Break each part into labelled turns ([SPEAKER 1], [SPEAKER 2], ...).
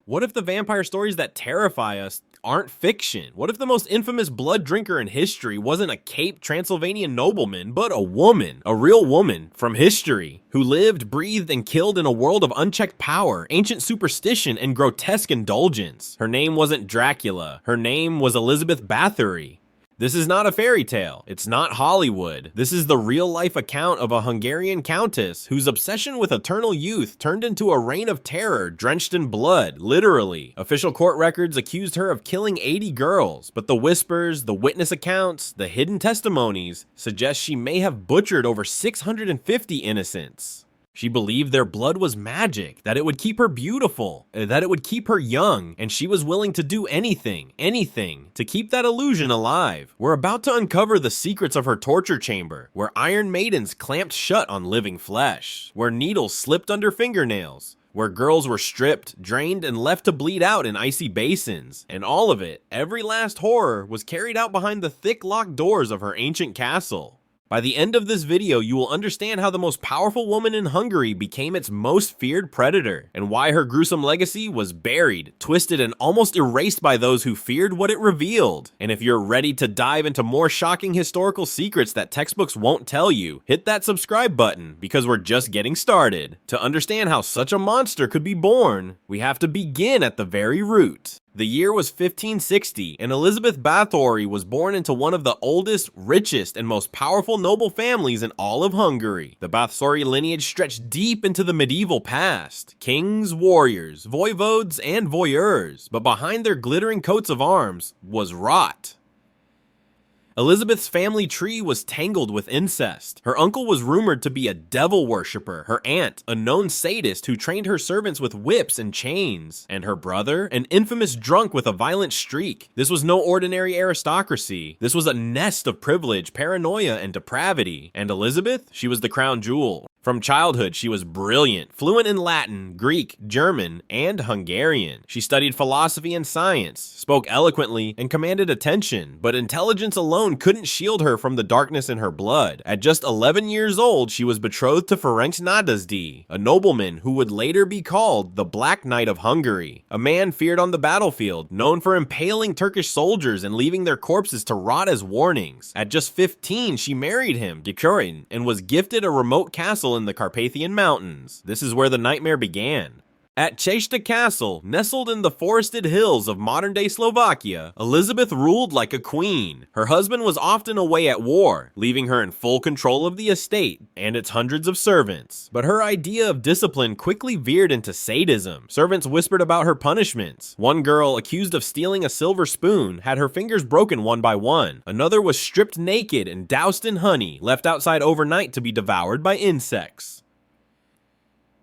[SPEAKER 1] What if the vampire stories that terrify us aren't fiction? What if the most infamous blood drinker in history wasn't a Cape Transylvanian nobleman, but a woman, a real woman from history, who lived, breathed, and killed in a world of unchecked power, ancient superstition, and grotesque indulgence? Her name wasn't Dracula. Her name was Elizabeth Bathory. This is not a fairy tale. It's not Hollywood. This is the real-life account of a Hungarian countess whose obsession with eternal youth turned into a reign of terror drenched in blood, literally. Official court records accused her of killing 80 girls, but the whispers, the witness accounts, the hidden testimonies suggest she may have butchered over 650 innocents. She believed their blood was magic, that it would keep her beautiful, that it would keep her young, and she was willing to do anything to keep that illusion alive. We're about to uncover the secrets of her torture chamber, where iron maidens clamped shut on living flesh, where needles slipped under fingernails, where girls were stripped, drained, and left to bleed out in icy basins. And all of it, every last horror, was carried out behind the thick locked doors of her ancient castle. By the end of this video, you will understand how the most powerful woman in Hungary became its most feared predator, and why her gruesome legacy was buried, twisted, and almost erased by those who feared what it revealed. And if you're ready to dive into more shocking historical secrets that textbooks won't tell you, hit that subscribe button, because we're just getting started. To understand how such a monster could be born, we have to begin at the very root. The year was 1560, and Elizabeth Bathory was born into one of the oldest, richest, and most powerful noble families in all of Hungary. The Bathory lineage stretched deep into the medieval past. Kings, warriors, voivodes, and voyeurs, but behind their glittering coats of arms was rot. Elizabeth's family tree was tangled with incest. Her uncle was rumored to be a devil worshipper, her aunt, a known sadist who trained her servants with whips and chains, and her brother, an infamous drunk with a violent streak. This was no ordinary aristocracy. This was a nest of privilege, paranoia, and depravity. And Elizabeth? She was the crown jewel. From childhood, she was brilliant, fluent in Latin, Greek, German, and Hungarian. She studied philosophy and science, spoke eloquently, and commanded attention, but intelligence alone couldn't shield her from the darkness in her blood. At just 11 years old, she was betrothed to Ferenc Nadasdy, a nobleman who would later be called the Black Knight of Hungary, a man feared on the battlefield, known for impaling Turkish soldiers and leaving their corpses to rot as warnings. At just 15, she married him, Gikurin, and was gifted a remote castle in the Carpathian Mountains. This is where the nightmare began. At Chesta Castle, nestled in the forested hills of modern-day Slovakia, Elizabeth ruled like a queen. Her husband was often away at war, leaving her in full control of the estate and its hundreds of servants. But her idea of discipline quickly veered into sadism. Servants whispered about her punishments. One girl, accused of stealing a silver spoon, had her fingers broken one by one. Another was stripped naked and doused in honey, left outside overnight to be devoured by insects.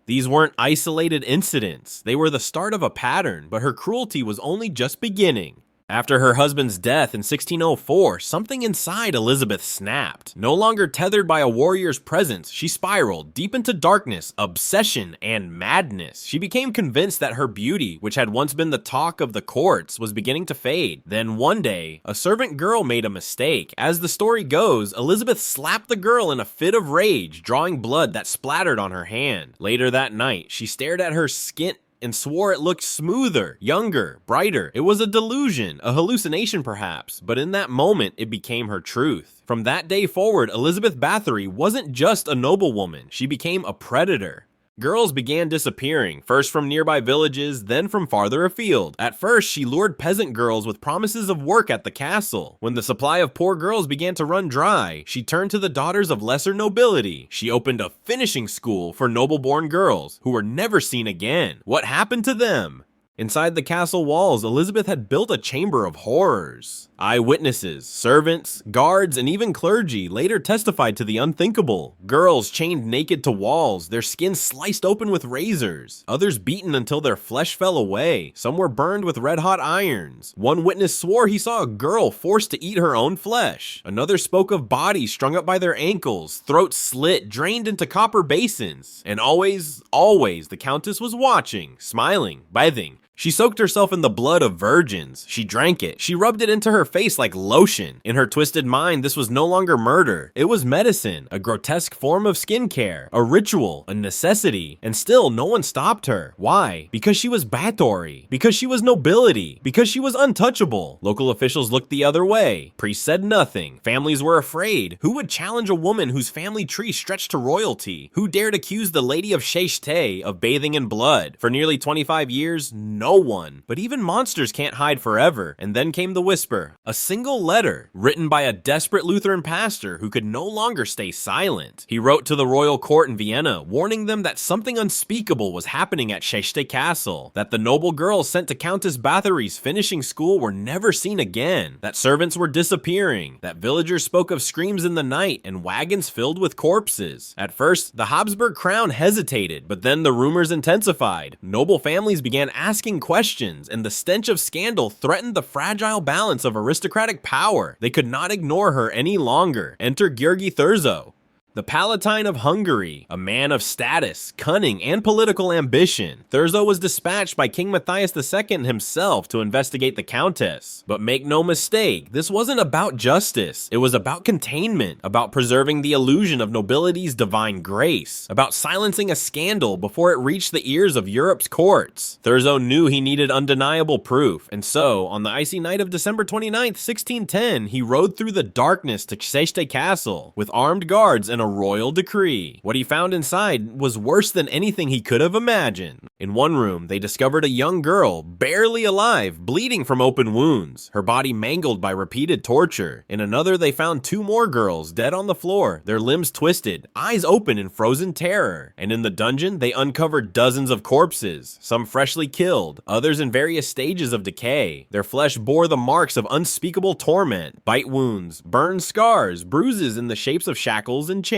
[SPEAKER 1] These weren't isolated incidents. They were the start of a pattern, but her cruelty was only just beginning. After her husband's death in 1604, something inside Elizabeth snapped. No longer tethered by a warrior's presence, she spiraled deep into darkness, obsession, and madness. She became convinced that her beauty, which had once been the talk of the courts, was beginning to fade. Then one day, a servant girl made a mistake. As the story goes, Elizabeth slapped the girl in a fit of rage, drawing blood that splattered on her hand. Later that night, she stared at her skin and swore it looked smoother, younger, brighter. It was a delusion, a hallucination perhaps, but in that moment, it became her truth. From that day forward, Elizabeth Bathory wasn't just a noblewoman, she became a predator. Girls began disappearing, first from nearby villages, then from farther afield. At first, she lured peasant girls with promises of work at the castle. When the supply of poor girls began to run dry, she turned to the daughters of lesser nobility. She opened a finishing school for noble-born girls, who were never seen again. What happened to them? Inside the castle walls, Elizabeth had built a chamber of horrors. Eyewitnesses, servants, guards, and even clergy later testified to the unthinkable. Girls chained naked to walls, their skin sliced open with razors. Others beaten until their flesh fell away. Some were burned with red-hot irons. One witness swore he saw a girl forced to eat her own flesh. Another spoke of bodies strung up by their ankles, throats slit, drained into copper basins. And always, the Countess was watching, smiling, bathing, She soaked herself in the blood of virgins. She drank it. She rubbed it into her face like lotion. In her twisted mind, this was no longer murder. It was medicine, a grotesque form of skincare, a ritual, a necessity. And still, no one stopped her. Why? Because she was Bathory. Because she was nobility. Because she was untouchable. Local officials looked the other way. Priests said nothing. Families were afraid. Who would challenge a woman whose family tree stretched to royalty? Who dared accuse the Lady of Sheshte of bathing in blood? For nearly 25 years, no one. But even monsters can't hide forever. And then came the whisper. A single letter, written by a desperate Lutheran pastor who could no longer stay silent. He wrote to the royal court in Vienna, warning them that something unspeakable was happening at Sheshte Castle, that the noble girls sent to Countess Bathory's finishing school were never seen again, that servants were disappearing, that villagers spoke of screams in the night and wagons filled with corpses. At first, the Habsburg crown hesitated, but then the rumors intensified. Noble families began asking questions, and the stench of scandal threatened the fragile balance of aristocratic power. They could not ignore her any longer. Enter György Thurzo, the Palatine of Hungary, a man of status, cunning, and political ambition. Thurzo was dispatched by King Matthias II himself to investigate the Countess. But make no mistake, this wasn't about justice. It was about containment, about preserving the illusion of nobility's divine grace, about silencing a scandal before it reached the ears of Europe's courts. Thurzo knew he needed undeniable proof, and so, on the icy night of December 29th, 1610, he rode through the darkness to Sheshte Castle, with armed guards and a royal decree. What he found inside was worse than anything he could have imagined. In one room, they discovered a young girl, barely alive, bleeding from open wounds, her body mangled by repeated torture. In another, they found two more girls, dead on the floor, their limbs twisted, eyes open in frozen terror. And in the dungeon, they uncovered dozens of corpses, some freshly killed, others in various stages of decay. Their flesh bore the marks of unspeakable torment, bite wounds, burn scars, bruises in the shapes of shackles and chains.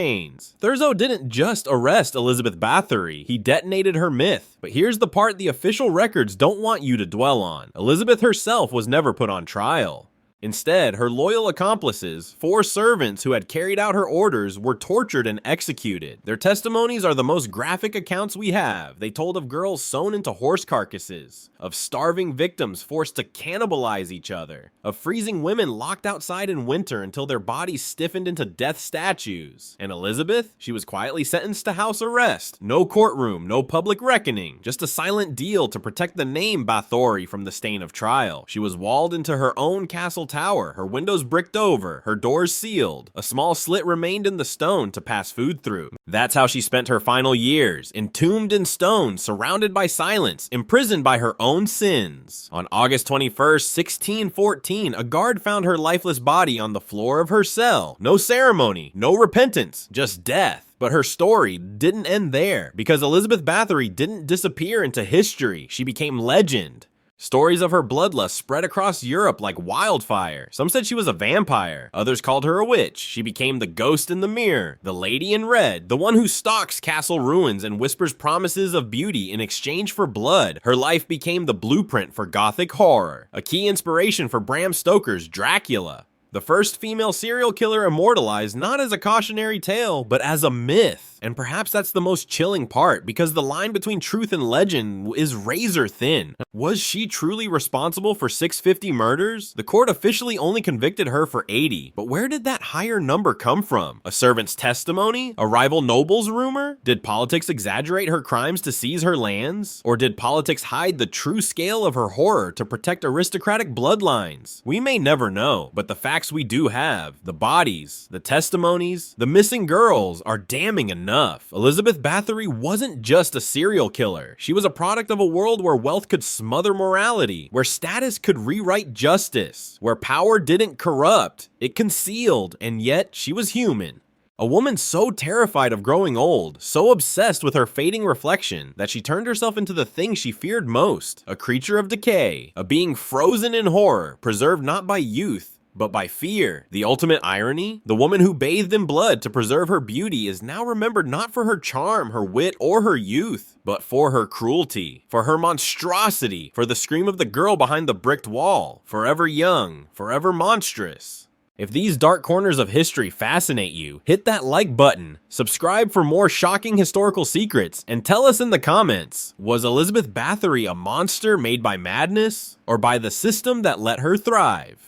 [SPEAKER 1] Thurzo didn't just arrest Elizabeth Bathory, he detonated her myth. But here's the part the official records don't want you to dwell on. Elizabeth herself was never put on trial. Instead, her loyal accomplices, 4 servants who had carried out her orders, were tortured and executed. Their testimonies are the most graphic accounts we have. They told of girls sewn into horse carcasses, of starving victims forced to cannibalize each other, of freezing women locked outside in winter until their bodies stiffened into death statues. And Elizabeth? She was quietly sentenced to house arrest. No courtroom, no public reckoning, just a silent deal to protect the name Bathory from the stain of trial. She was walled into her own castle tower, her windows bricked over, her doors sealed. A small slit remained in the stone to pass food through. That's how she spent her final years, entombed in stone, surrounded by silence, imprisoned by her own sins. On August 21st, 1614, a guard found her lifeless body on the floor of her cell. No ceremony, no repentance, just death. But her story didn't end there, because Elizabeth Bathory didn't disappear into history. She became legend. Stories of her bloodlust spread across Europe like wildfire. Some said she was a vampire. Others called her a witch. She became the ghost in the mirror, the lady in red, the one who stalks castle ruins and whispers promises of beauty in exchange for blood. Her life became the blueprint for Gothic horror, a key inspiration for Bram Stoker's Dracula. The first female serial killer immortalized not as a cautionary tale, but as a myth. And perhaps that's the most chilling part, because the line between truth and legend is razor thin. Was she truly responsible for 650 murders? The court officially only convicted her for 80, but where did that higher number come from? A servant's testimony? A rival noble's rumor? Did politics exaggerate her crimes to seize her lands? Or did politics hide the true scale of her horror to protect aristocratic bloodlines? We may never know, but the facts we do have, the bodies, the testimonies, the missing girls, are damning enough. Elizabeth Bathory wasn't just a serial killer. She was a product of a world where wealth could smother morality, where status could rewrite justice, where power didn't corrupt, it concealed, and yet she was human. A woman so terrified of growing old, so obsessed with her fading reflection, that she turned herself into the thing she feared most, a creature of decay, a being frozen in horror, preserved not by youth, but by fear. The ultimate irony? The woman who bathed in blood to preserve her beauty is now remembered not for her charm, her wit, or her youth, but for her cruelty, for her monstrosity, for the scream of the girl behind the bricked wall, forever young, forever monstrous. If these dark corners of history fascinate you, hit that like button, subscribe for more shocking historical secrets, and tell us in the comments, was Elizabeth Bathory a monster made by madness, or by the system that let her thrive?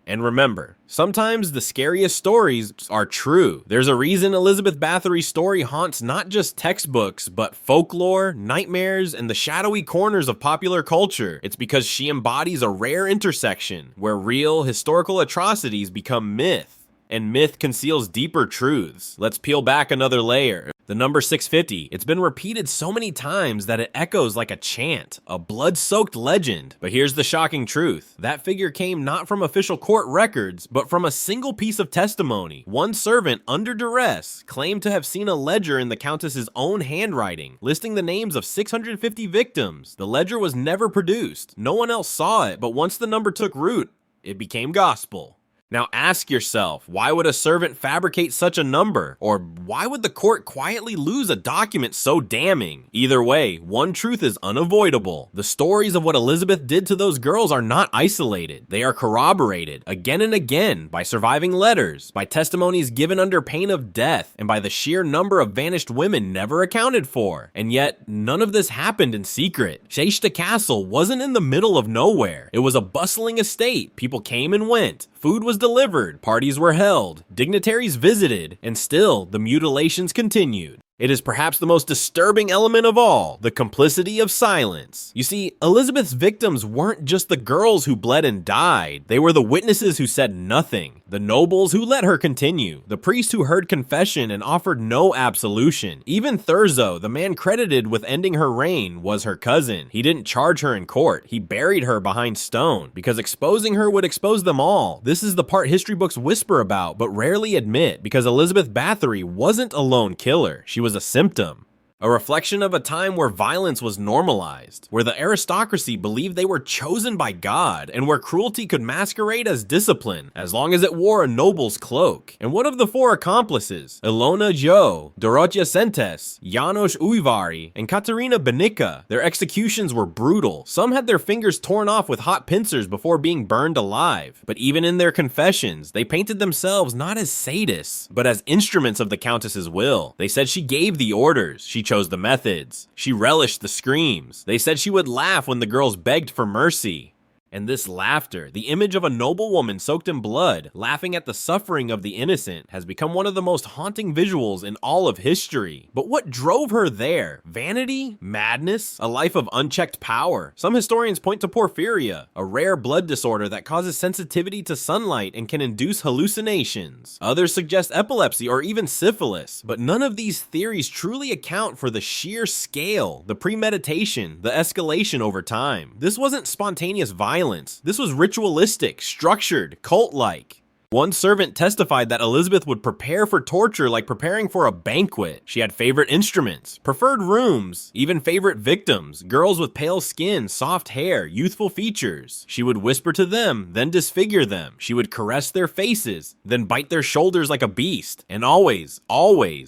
[SPEAKER 1] And remember, sometimes the scariest stories are true. There's a reason Elizabeth Bathory's story haunts not just textbooks, but folklore, nightmares, and the shadowy corners of popular culture. It's because she embodies a rare intersection where real, historical atrocities become myth, and myth conceals deeper truths. Let's peel back another layer. The number 650, it's been repeated so many times that it echoes like a chant, a blood-soaked legend. But here's the shocking truth. That figure came not from official court records, but from a single piece of testimony. One servant, under duress, claimed to have seen a ledger in the Countess's own handwriting, listing the names of 650 victims. The ledger was never produced. No one else saw it, but once the number took root, it became gospel. Now ask yourself, why would a servant fabricate such a number? Or why would the court quietly lose a document so damning? Either way, one truth is unavoidable. The stories of what Elizabeth did to those girls are not isolated. They are corroborated again and again by surviving letters, by testimonies given under pain of death, and by the sheer number of vanished women never accounted for. And yet, none of this happened in secret. Chester Castle wasn't in the middle of nowhere. It was a bustling estate. People came and went. Food was delivered, parties were held, dignitaries visited, and still the mutilations continued. It is perhaps the most disturbing element of all, the complicity of silence. You see, Elizabeth's victims weren't just the girls who bled and died. They were the witnesses who said nothing, the nobles who let her continue, the priest who heard confession and offered no absolution. Even Thurzo, the man credited with ending her reign, was her cousin. He didn't charge her in court. He buried her behind stone, because exposing her would expose them all. This is the part history books whisper about, but rarely admit, because Elizabeth Bathory wasn't a lone killer. She was a symptom. A reflection of a time where violence was normalized, where the aristocracy believed they were chosen by God, and where cruelty could masquerade as discipline, as long as it wore a noble's cloak. And what of the four accomplices? Ilona Jo, Dorothea Sentes, Janos Uivari, and Katerina Benica. Their executions were brutal. Some had their fingers torn off with hot pincers before being burned alive. But even in their confessions, they painted themselves not as sadists, but as instruments of the Countess's will. They said she gave the orders. She chose the methods. She relished the screams. They said she would laugh when the girls begged for mercy. And this laughter, the image of a noble woman soaked in blood, laughing at the suffering of the innocent, has become one of the most haunting visuals in all of history. But what drove her there? Vanity? Madness? A life of unchecked power? Some historians point to porphyria, a rare blood disorder that causes sensitivity to sunlight and can induce hallucinations. Others suggest epilepsy or even syphilis, but none of these theories truly account for the sheer scale, the premeditation, the escalation over time. This wasn't spontaneous violence. This was ritualistic, structured, cult-like. One servant testified that Elizabeth would prepare for torture like preparing for a banquet. She had favorite instruments, preferred rooms, even favorite victims, girls with pale skin, soft hair, youthful features. She would whisper to them, then disfigure them. She would caress their faces, then bite their shoulders like a beast. And always,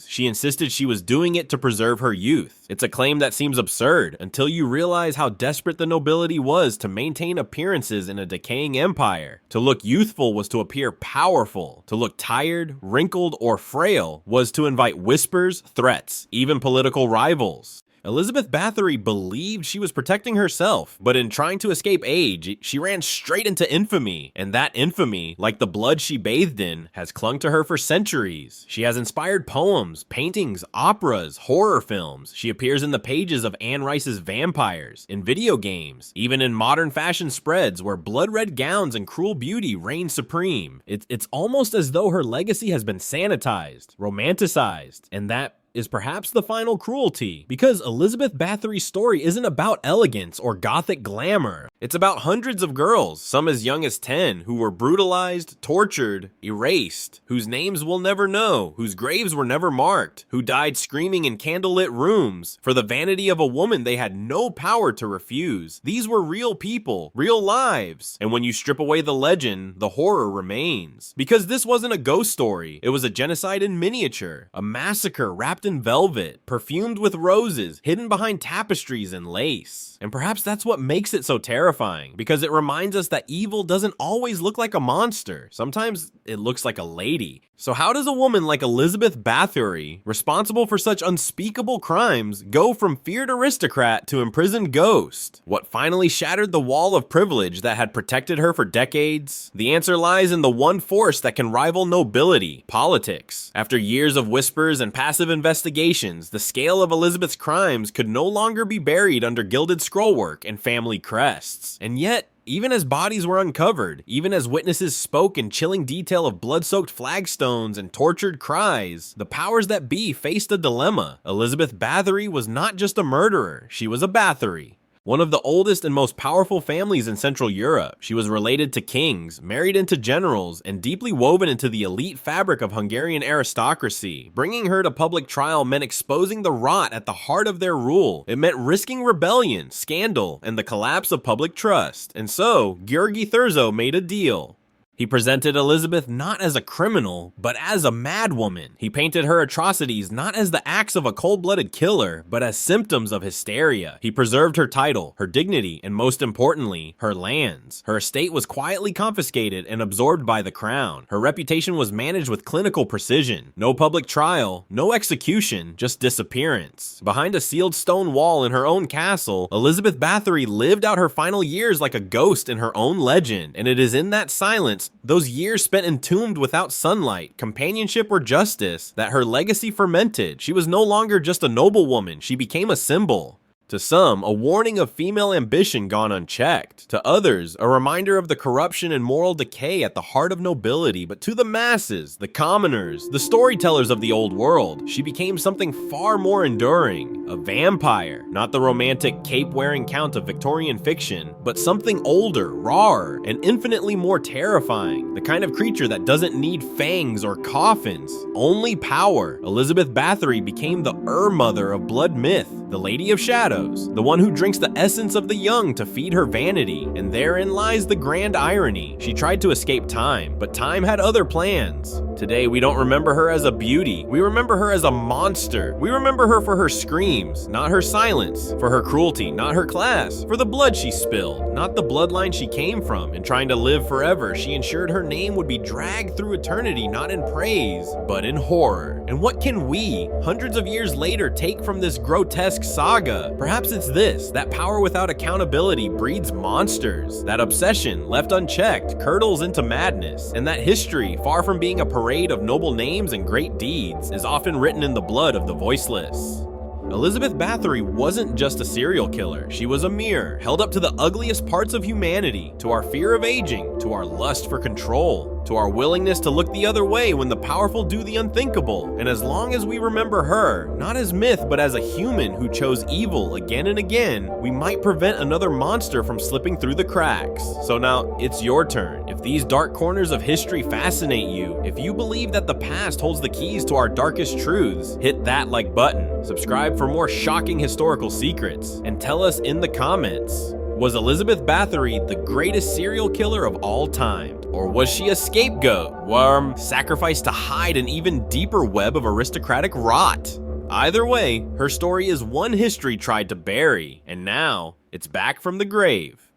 [SPEAKER 1] she insisted she was doing it to preserve her youth. It's a claim that seems absurd until you realize how desperate the nobility was to maintain appearances in a decaying empire. To look youthful was to appear powerful. To look tired, wrinkled, or frail was to invite whispers, threats, even political rivals. Elizabeth Bathory believed she was protecting herself, but in trying to escape age, she ran straight into infamy, and that infamy, like the blood she bathed in, has clung to her for centuries. She has inspired poems, paintings, operas, horror films. She appears in the pages of Anne Rice's Vampires, in video games, even in modern fashion spreads where blood-red gowns and cruel beauty reign supreme. It's almost as though her legacy has been sanitized, romanticized, and that is perhaps the final cruelty, because Elizabeth Bathory's story isn't about elegance or gothic glamour. It's about hundreds of girls, some as young as 10, who were brutalized, tortured, erased, whose names we'll never know, whose graves were never marked, who died screaming in candlelit rooms for the vanity of a woman they had no power to refuse. These were real people, real lives, and when you strip away the legend, the horror remains. Because this wasn't a ghost story, it was a genocide in miniature, a massacre wrapped wrapped in velvet, perfumed with roses, hidden behind tapestries and lace. And perhaps that's what makes it so terrifying, because it reminds us that evil doesn't always look like a monster. Sometimes it looks like a lady. So how does a woman like Elizabeth Bathory, responsible for such unspeakable crimes, go from feared aristocrat to imprisoned ghost? What finally shattered the wall of privilege that had protected her for decades? The answer lies in the one force that can rival nobility: politics. After years of whispers and passive investigations, the scale of Elizabeth's crimes could no longer be buried under gilded scrollwork and family crests. And yet, even as bodies were uncovered, even as witnesses spoke in chilling detail of blood-soaked flagstones and tortured cries, the powers that be faced a dilemma. Elizabeth Bathory was not just a murderer, she was a Bathory. One of the oldest and most powerful families in Central Europe. She was related to kings, married into generals, and deeply woven into the elite fabric of Hungarian aristocracy. Bringing her to public trial meant exposing the rot at the heart of their rule. It meant risking rebellion, scandal, and the collapse of public trust. And so, György Thurzo made a deal. He presented Elizabeth not as a criminal, but as a madwoman. He painted her atrocities not as the acts of a cold-blooded killer, but as symptoms of hysteria. He preserved her title, her dignity, and most importantly, her lands. Her estate was quietly confiscated and absorbed by the crown. Her reputation was managed with clinical precision. No public trial, no execution, just disappearance. Behind a sealed stone wall in her own castle, Elizabeth Bathory lived out her final years like a ghost in her own legend, and it is in that silence, those years spent entombed without sunlight, companionship, or justice, that her legacy fermented. She was no longer just a noblewoman, she became a symbol. To some, a warning of female ambition gone unchecked. To others, a reminder of the corruption and moral decay at the heart of nobility. But to the masses, the commoners, the storytellers of the old world, she became something far more enduring. A vampire. Not the romantic cape-wearing count of Victorian fiction, but something older, rawer, and infinitely more terrifying. The kind of creature that doesn't need fangs or coffins, only power. Elizabeth Bathory became the Ur-mother of blood myth, the Lady of Shadows, the one who drinks the essence of the young to feed her vanity. And therein lies the grand irony. She tried to escape time, but time had other plans. Today, we don't remember her as a beauty. We remember her as a monster. We remember her for her screams, not her silence, for her cruelty, not her class, for the blood she spilled, not the bloodline she came from. In trying to live forever, she ensured her name would be dragged through eternity, not in praise, but in horror. And what can we, hundreds of years later, take from this grotesque saga? Perhaps it's this: that power without accountability breeds monsters. That obsession, left unchecked, curdles into madness. And that history, far from being a parade of noble names and great deeds, is often written in the blood of the voiceless. Elizabeth Bathory wasn't just a serial killer. She was a mirror, held up to the ugliest parts of humanity, to our fear of aging, to our lust for control, to our willingness to look the other way when the powerful do the unthinkable. And as long as we remember her, not as myth, but as a human who chose evil again and again, we might prevent another monster from slipping through the cracks. So now, it's your turn. If these dark corners of history fascinate you, if you believe that the past holds the keys to our darkest truths, hit that like button, subscribe for more shocking historical secrets, and tell us in the comments: was Elizabeth Bathory the greatest serial killer of all time? Or was she a scapegoat, worm, sacrificed to hide an even deeper web of aristocratic rot? Either way, her story is one history tried to bury, and now it's back from the grave.